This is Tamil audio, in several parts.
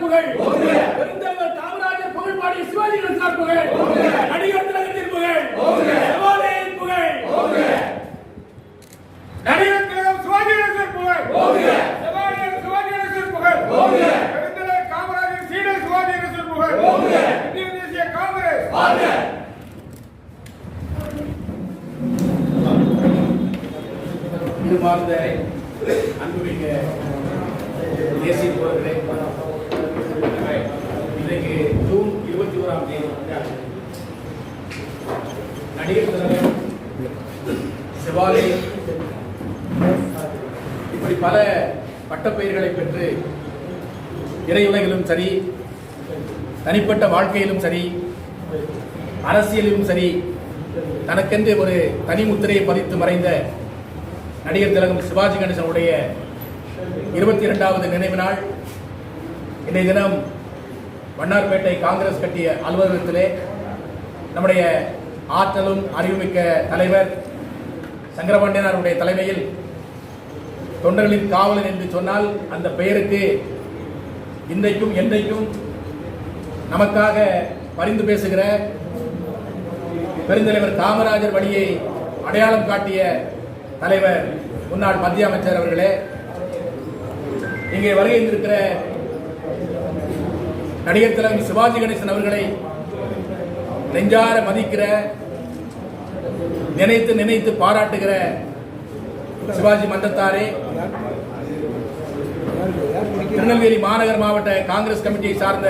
புகழ், பெருந்தலைவர் காமராஜர் புகழ் பாடிய சிவாஜி கணேசன் புகழ், நடிகர் திலகத்தின் புகழ், சிவாஜியின் புகழ், நடிகர் திலகம் சிவாஜி கணேசன் புகழ், சிவாஜி கணேசன் புகழ், பெருந்தலைவர் காமராஜர் சீடர் சிவாஜி கணேசன் புகழ், இந்திய தேசிய காங்கிரஸ். அன்பார்ந்த அன்புமிக்க தேசிய தோழர்களே, இன்றைக்கு ஜூன் 21ஆம் தேதி நடிகர் திலகம், சிவாஜி இப்படி பல பட்டப்பெயர்களை பெற்று திரையுலகிலும் சரி, தனிப்பட்ட வாழ்க்கையிலும் சரி, அரசியலிலும் சரி, தனக்கென்று ஒரு தனி முத்திரையை பதித்து மறைந்த நடிகர் திலகம் சிவாஜி கணேசனுடைய 22வது நினைவு நாள் இன்றைய தினம் வண்ணார்பேட்டை காங்கிரஸ் கட்சிய அலுவலகத்திலே நம்முடைய ஆற்றலும் அறிவுமிக்க தலைவர் சங்கரபாண்டியனாருடைய தலைமையில் தொண்டர்களின் காவலன் என்று சொன்னால் அந்த பெயருக்கு இன்றைக்கும் என்றைக்கும் நமக்காக பரிந்து பேசுகிற பெருந்தலைவர் காமராஜர் வழியை அடையாளம் காட்டிய தலைவர் முன்னாள் மத்திய அமைச்சர் அவர்களே, இங்கே வருகை இருக்கிற நடிகர் திலகம் சிவாஜி கணேசன் அவர்களை நெஞ்சார மதிக்கிற, நினைத்து நினைத்து பாராட்டுகிற சிவாஜி மன்றத்தாரே, திருநெல்வேலி மாநகர் மாவட்ட காங்கிரஸ் கமிட்டியை சார்ந்த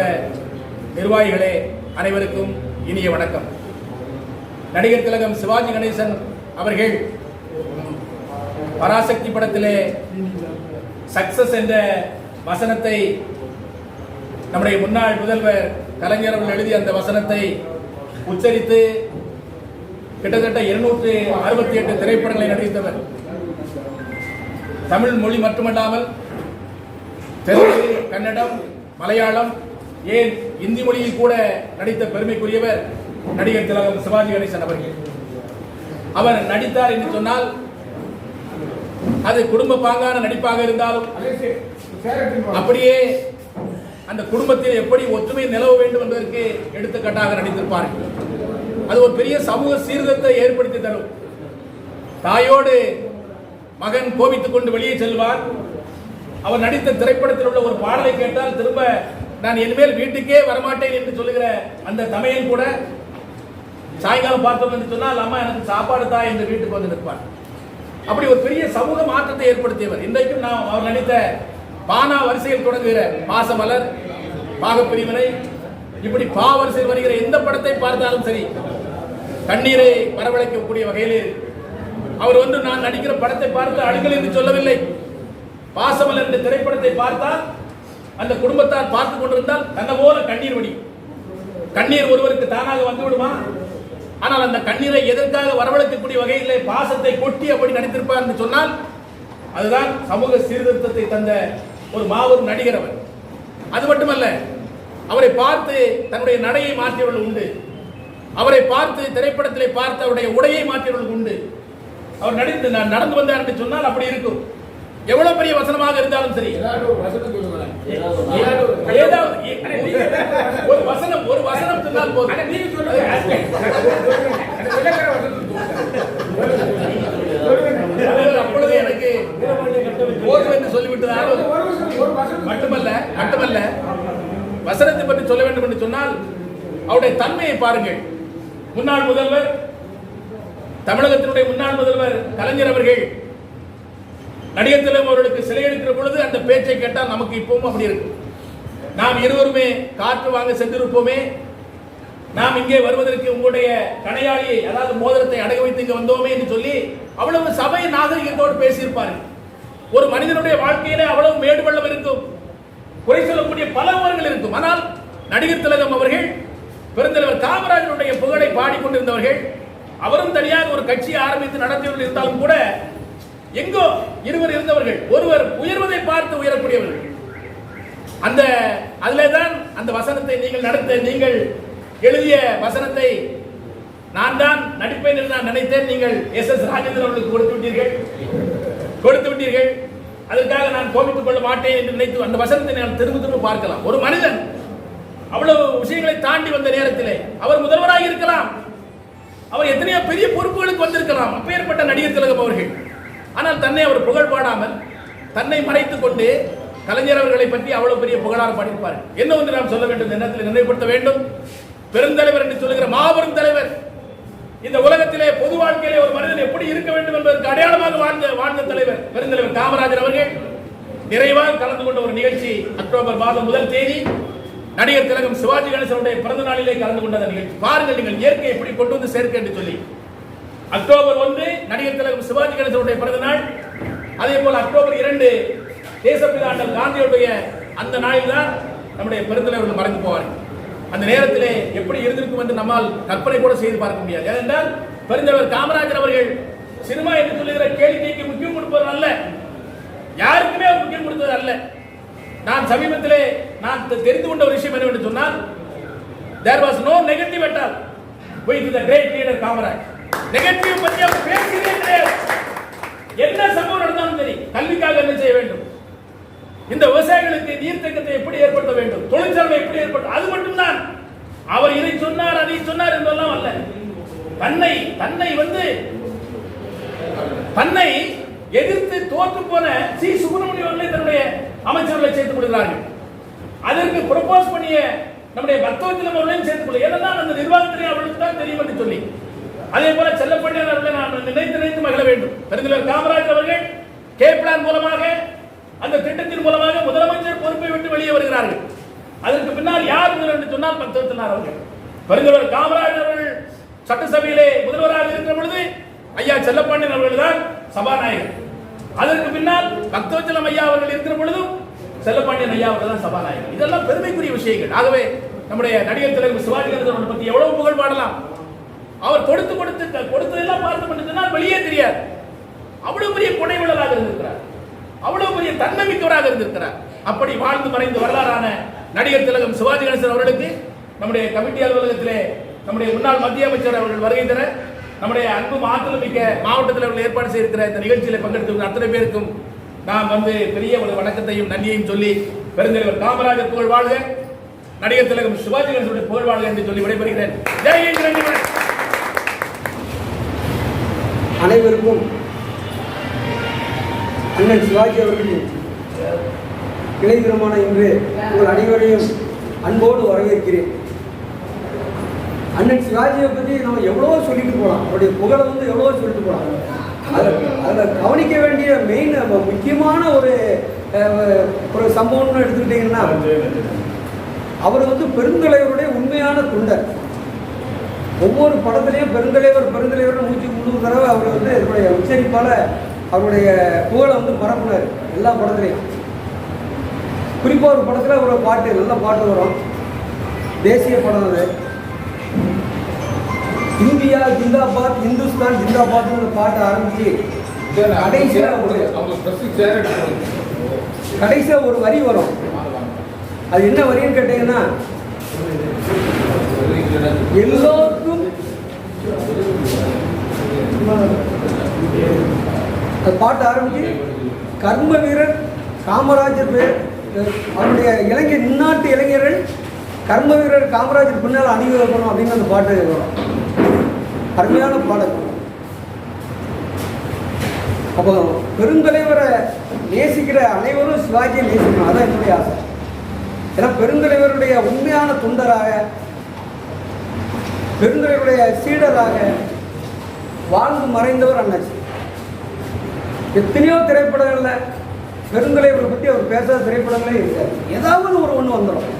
நிர்வாகிகளே, அனைவருக்கும் இனிய வணக்கம். நடிகர் திலகம் சிவாஜி கணேசன் அவர்கள் பராசக்தி படத்திலே சக்சஸ் என்ற வசனத்தை நம்முடைய முன்னாள் முதல்வர் கலைஞர் அவர்கள் எழுதிய அந்த வசனத்தை உச்சரித்து கிட்டத்தட்ட 268 திரைப்படங்களை நடித்தவர். தமிழ் மொழி மட்டுமல்லாமல் தெலுங்கு, கன்னடம், மலையாளம், ஏன் இந்தி மொழியில் கூட நடித்த பெருமைக்குரியவர் நடிகர் திலகம் சிவாஜி கணேசன் அவர்கள். அவர் நடித்தார் என்று சொன்னால் அது குடும்ப பாங்கான நடிப்பாக இருந்தாலும் அப்படியே அந்த குடும்பத்தில் எப்படி ஒற்றுமை நிலவ வேண்டும் என்பதற்கு எடுத்துக்காட்டாக நடித்திருப்பார்கள். அது ஒரு பெரிய சமூக சீர்திருத்தத்தை ஏற்படுத்தி தரும். தாயோடு மகன் கோபித்துக் கொண்டு வெளியே செல்வார். அவர் நடித்த திரைப்படத்தில் உள்ள ஒரு பாடலை கேட்டால் திரும்ப நான் இனிமேல் வீட்டுக்கே வரமாட்டேன் என்று சொல்லுகிற அந்த தமையன் கூட சாயங்காலம் பார்த்தோம் என்று சொன்னால் அம்மா எனக்கு சாப்பாடு தான் என்று வீட்டுக்கு வந்து நிற்பார். அப்படி ஒரு பெரிய சமூக மாற்றத்தை ஏற்படுத்தியவர். இன்றைக்கும் நாம் அவர் நடித்த பானா வரிசையில் தொடங்குகிற பாசமலர், பாகப்பிரிவினை, இப்படி பா வரிசையில் வருகிற எந்த படத்தை பார்த்தாலும் சரி கண்ணீரை வரவழைக்கக்கூடிய வகையில் அவர் வந்து நான் நடிக்கிற படத்தை பார்த்து அழுங்கள் என்று சொல்லவில்லை. பாசமலர் என்ற திரைப்படத்தை பார்த்தால் அந்த குடும்பத்தார் பார்த்து கொண்டிருந்தால் தன்னை போல கண்ணீர் வடி. கண்ணீர் ஒருவருக்கு தானாக வந்து விடுமா? ஆனால் அந்த கண்ணீரை எதற்காக வரவழைக்கக்கூடிய வகையில் பாசத்தை கொட்டி அப்படி நடித்திருப்பார் என்று சொன்னால் அதுதான் சமூக சீர்திருத்தத்தை தந்த ஒரு மாபெரும் நடிகர் அவர். அது மட்டுமல்ல, அவரை பார்த்து தன்னுடைய நடையை மாற்றியவர்கள் உண்டு. அவரை பார்த்து திரைப்படத்திலே பார்த்து அவருடைய உடையை மாற்றியவர்கள் உண்டு. அவர் நடந்து வந்தார் என்று சொன்னால் அப்படி இருக்கும். எவ்வளவு பெரிய வசனமாக இருந்தாலும் சரி, ஒரு வசனம் சொன்னால் போதும். அப்பொழுது எனக்கு போதும் என்று சொல்லிவிட்டதால் மட்டுமல்ல வசனத்தை பற்றி சொல்ல வேண்டும் என்று சொன்னால் அவருடைய தன்மையை பாருங்கள். முன்னாள் முதல்வர், தமிழகத்தினுடைய முன்னாள் முதல்வர் கலைஞர் அவர்கள் நடிகர் திலகம் அவர்களுக்கு சிலை எடுக்கிற பொழுது அந்த பேச்சை கேட்டால் நமக்கு இப்பவும் அப்படி இருக்கு. நாம் இருவருமே காற்று வாங்க சென்றிருப்போமே, நாம் இங்கே வருவதற்கு உங்களுடைய கணையாளியை, அதாவது மோதிரத்தை அடகு வைத்து இங்கே வந்தோமே என்று சொல்லி அவ்வளவு சபை நாகரிகத்தோடு பேசியிருப்பார்கள். ஒரு மனிதனுடைய வாழ்க்கையிலே அவ்வளவு மேடு பள்ளம் இருக்கும், குறை சொல்லக்கூடிய பல உணர்வுகள் இருக்கும். ஆனால் நடிகர் திலகம் அவர்கள் பெருந்தலைவர் காமராஜருடைய புகழை பாடிக்கொண்டிருந்தவர்கள். அவரும் தனியாக ஒரு கட்சியை ஆரம்பித்து நடத்தியவர்கள் இருந்தாலும் கூட எங்கோ இருவர் இருந்தவர்கள். ஒருவர் உயர்வதை பார்த்து உயரக்கூடியவர்கள். அந்த அதிலேதான் அந்த வசனத்தை நீங்கள் எழுதிய வசனத்தை நான் தான் நடிப்பேன் என்று நான் நினைத்தேன். நீங்கள் எஸ்.எஸ். ராஜேந்திரன் அவர்களுக்கு கொடுத்து விட்டீர்கள். அதற்காக நான் கோபித்துக் கொள்ள மாட்டேன் என்று நினைத்து அந்த வசனத்தை நான் திரும்ப திரும்ப பார்க்கலாம். ஒரு மனிதன் அவ்வளவு விஷயங்களை தாண்டி வந்த நேரத்திலே அவர் முதல்வராக இருக்கலாம், அவர் எத்தனையோ பெரிய பொறுப்புகளுக்கு வந்திருக்கலாம், அப்பேற்பட்ட நடிகர் திலகம் அவர்கள். ஆனால் தன்னை அவர் புகழ் பாடாமல் தன்னை மறைத்துக் கொண்டு கலைஞர் அவர்களை பற்றி அவ்வளவு பெரிய புகழாரம் பாடியிருப்பார். என்ன ஒன்று நாம் சொல்ல வேண்டும், இந்த நேரத்தில் நினைவுபடுத்த வேண்டும். பெருந்தலைவர் என்று சொல்லுகிற மாபெரும் தலைவர், இந்த உலகத்திலே பொது வாழ்க்கையிலே ஒரு மனிதன் எப்படி இருக்க வேண்டும் என்பதற்கு அடையாளமாக வாழ்ந்த தலைவர் பெருந்தலைவர் காமராஜர் அவர்கள் நிறைவாக கலந்து கொண்ட ஒரு நிகழ்ச்சி அக்டோபர் மாதம் 1 தேதி நடிகர் திலகம் சிவாஜி கணேசனுடைய பிறந்த நாளிலே கலந்து கொண்ட நிகழ்ச்சி. பாருங்கள் நீங்கள் இயற்கை எப்படி கொண்டு வந்து சேர்க்க என்று சொல்லி. அக்டோபர் 1 நடிகர் திலகம் சிவாஜி கணேசனுடைய பிறந்த நாள். அதே போல அக்டோபர் 2 தேசப்பிதா அண்ணல் காந்தியுடைய அந்த நாளில் தான் நம்முடைய பெருந்தலைவர்கள் மறைந்து போவார்கள். அந்த நேரத்திலே எப்படி இருந்திருக்கும் என்று நம்மால் கற்பனை கூட செய்து பார்க்க முடியாது. ஏனென்றால் பெருந்தலைவர் காமராஜர் அவர்கள் சினிமா என்று சொல்லுகிற கேளிக்கைக்கு முக்கியம் கொடுப்பது அல்ல, யாருக்குமே முக்கியம் கொடுத்தது அல்ல. நான் சமீபத்திலே நான் தெரிந்து கொண்ட ஒரு விஷயம் என்னவென்று சொன்னால், there was no negative at all with the great leader Kamaraj. Negative பற்றி அவர் பேசியதே கிடையாது. என்ன சம்பவம் நடந்தாலும் சரி, கல்விக்காக என்ன செய்ய வேண்டும், இந்த விவசாயிகளுக்கு நீர்த்தேக்கத்தை எப்படி ஏற்படுத்த வேண்டும், தொழிற்சாலை எப்படி ஏற்படுத்த, அது மட்டும்தான். அவர் இதை சொன்னார் அதை சொன்னார் என்றெல்லாம் அல்ல. தன்னை எதிர்த்து தோற்று போன சி சுப்பிரமணியம் அவர்களை தன்னுடைய அமைச்சர்களை சேர்த்துக் கொள்கிறார்கள். அதற்கு ப்ரொபோஸ் பண்ணிய நம்முடைய பக்தவத்திலும் அவர்களையும் சேர்த்துக் கொள்ள, ஏனென்றால் அந்த நிர்வாகத்திலே அவர்களுக்கு தான் தெரியும் என்று சொல்லி. அதே போல செல்லப்பண்டியன் அவர்களை நாம் நினைத்து மகிழ வேண்டும். பெருந்தலைவர் காமராஜ் அவர்கள் கே பிளான் மூலமாக அந்த திட்டத்தின் மூலமாக முதலமைச்சர் பொறுப்பை விட்டு வெளியே வருகிறார்கள். அதற்கு பின்னால் யார் என்று சொன்னால் பக்தவத்தினார் அவர்கள். பெருந்தலைவர் காமராஜ் அவர்கள் சட்டசபையிலே முதல்வராக இருக்கிற பொழுது ஐயா செல்லப்பாண்டியன் அவர்கள் தான் சபாநாயகர். அதற்கு பின்னால் பக்தவச்சலம் ஐயா அவர்கள் இருக்கிற பொழுதும் செல்லப்பாண்டியன் ஐயா அவர்கள் தான் சபாநாயகர். இதெல்லாம் பெருமைக்குரிய விஷயங்கள். ஆகவே நம்முடைய நடிகர் திலகம் சிவாஜி கணேசன் பற்றி எவ்வளவு புகழ் பாடலாம். அவர் கொடுத்ததெல்லாம் பார்த்து கொண்டிருந்தால் வெளியே தெரியாது. அவ்வளவு பெரிய கொடைவளராக இருந்திருக்கிறார், அவ்வளவு பெரிய தன்னமிக்கவராக இருந்திருக்கிறார். அப்படி வாழ்ந்து மறைந்து வரலாறான நடிகர் திலகம் சிவாஜி கணேசன் அவர்களுக்கு நம்முடைய கமிட்டி அலுவலகத்திலே நம்முடைய முன்னாள் மத்திய அமைச்சர் அவர்கள் வருகை தர, நம்முடைய அன்பு ஆற்றல் மிக்க மாவட்டத்தில் அவர்கள் ஏற்பாடு செய்திருக்கிற இந்த நிகழ்ச்சியில் பங்கெடுத்து அத்தனை பேருக்கும் நாம் பெரிய ஒரு வணக்கத்தையும் நன்றியையும் சொல்லி, பெருந்தலைவர் காமராஜர் புகழ் வாழ்க, நடிகர் திலகம் சிவாஜி கணேசனுடைய புகழ் வாழ்க என்று சொல்லி விடைபெறுகிறேன். ஜெய் ஹிந்த். நன்றி. அனைவருக்கும் அண்ணன் சிவாஜி அவர்களின் இணை திருமணம் இன்று உங்கள் அனைவரையும் அன்போடு வரவேற்கிறேன். அண்ணன் சிவாஜியை பற்றி நம்ம எவ்வளவோ சொல்லிட்டு போகலாம், அவருடைய புகழை எவ்வளவோ சொல்லிட்டு போகலாம். அதில் கவனிக்க வேண்டிய மெயின் முக்கியமான ஒரு சம்பவம்னு எடுத்துக்கிட்டீங்கன்னா, அவர் பெருந்தலைவருடைய உண்மையான தொண்டர். ஒவ்வொரு படத்துலையும் பெருந்தலைவர் 103 தடவை அவர் இதனுடைய உச்சரிப்பால் அவருடைய புகழை பரப்புனார் எல்லா படத்துலையும். குறிப்பாக ஒரு படத்தில் ஒரு பாட்டு, நல்ல பாட்டு வரும், தேசிய படம் அது, இந்தியா ஜிந்தாபாத் இந்துஸ்தான் ஜிந்தாபாத்னு பாட்டு ஆரம்பிச்சு கடைசியாக ஒரு வரி வரும். அது என்ன வரின்னு கேட்டீங்கன்னா, எல்லோருக்கும் பாட்டு ஆரம்பிச்சு கர்ம வீரர் காமராஜர் பேர், அவருடைய இளைஞர் இந்நாட்டு இளைஞர்கள் கர்ம வீரர் காமராஜர் பின்னால் அணிவகுக்கணும் அப்படின்னு அந்த பாட்டு வரும். அருமையான பாடல். அப்போ பெருந்தலைவரை நேசிக்கிற அனைவரும் சிவாஜியை நேசிக்கணும், அதான் என்னுடைய ஆசை. ஏன்னா பெருந்தலைவருடைய உண்மையான தொண்டராக, பெருந்தலைவருடைய சீடராக வாழ்ந்து மறைந்தவர் அண்ணாச்சி. எத்தனையோ திரைப்படங்களில் பெருந்தலைவரை பற்றி அவர் பேசாத திரைப்படங்களே இருக்காது. ஏதாவது ஒன்று வந்துடும்.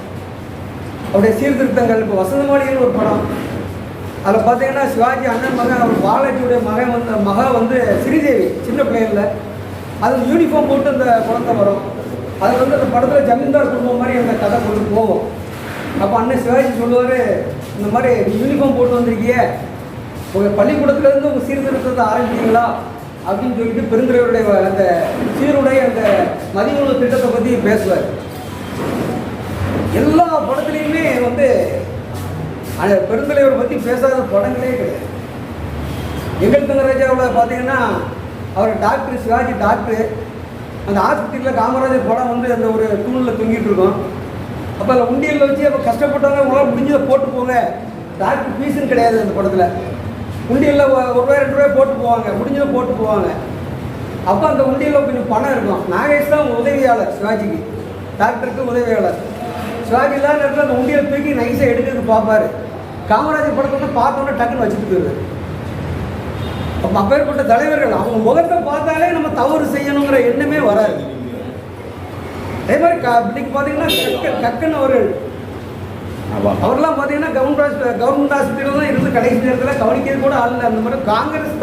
அவருடைய சீர்திருத்தங்கள், இப்போ வசந்தமாளிகைன்னு ஒரு படம், அதில் பார்த்தீங்கன்னா சிவாஜி அண்ணன் மகன், அவர் பாலாஜியுடைய மகன் ஸ்ரீதேவி சின்ன பிள்ளைகளில் அது யூனிஃபார்ம் போட்டு அந்த குழந்தை வரும். அது அந்த படத்தில் ஜமீன்தார் குடும்பம் மாதிரி அந்த கதை கொண்டு போகும். அப்போ அண்ணன் சிவாஜி சொல்லுவார், இந்த மாதிரி யூனிஃபார்ம் போட்டு வந்திருக்கியே, உங்கள் பள்ளிக்கூடத்துலேருந்து உங்கள் சீர்திருத்தத்தை ஆரம்பிச்சிங்களா அப்படின்னு சொல்லிட்டு பெருந்தலைவருடைய அந்த சீருடைய அந்த மதிய உணவு திட்டத்தை பற்றி பேசுவார். எல்லா படத்துலையுமே அந்த பெருந்தலைவரை பற்றி பேசாத படங்களே கிடையாது. எங்கள் தங்கராஜாவில் பார்த்தீங்கன்னா அவர் டாக்டர், சிவாஜி டாக்டர், அந்த ஆஸ்பத்திரியில் காமராஜர் படம் வந்து அந்த ஒரு தூணில் தொங்கிட்டு இருக்கோம். அப்போ அதில் உண்டியலில் வச்சு அப்போ கஷ்டப்பட்டவங்க உங்களால் முடிஞ்சதை போட்டு போங்க. டாக்டர் ஃபீஸுன்னு கிடையாது அந்த படத்தில். உண்டியலில் ₹1 ₹2 போட்டு போவாங்க, முடிஞ்சதை போட்டு போவாங்க. அப்போ அந்த உண்டியலில் கொஞ்சம் பணம் இருக்கும். நாகேஷ் தான் உதவியாளர் சிவாஜிக்கு, டாக்டருக்கு உதவியாளர். சிவாஜி இல்லாத நேரத்தில் அந்த உண்டியலை தூக்கி நைஸாக எடுக்கிறதுக்கு பார்ப்பார். காமராஜர் படத்தை பார்த்தோன்னே டக்குன்னு வச்சுட்டு போயிடுவார். அப்போ அப்பேற்பட்ட தலைவர்கள் அவங்க முகத்தை பார்த்தாலே நம்ம தவறு செய்யணுங்கிற எண்ணமே வராது. அதே மாதிரி இன்னைக்கு பார்த்தீங்கன்னா கக்கன் அவர்கள், அவர்லாம் பார்த்தீங்கன்னா கவர்மெண்ட் ஹாஸ்பிட்டலில் தான் இருந்து கடைசி நேரத்தில் கவனிக்கிறது கூட ஆள் இல்லை. அந்த மாதிரி காங்கிரஸ்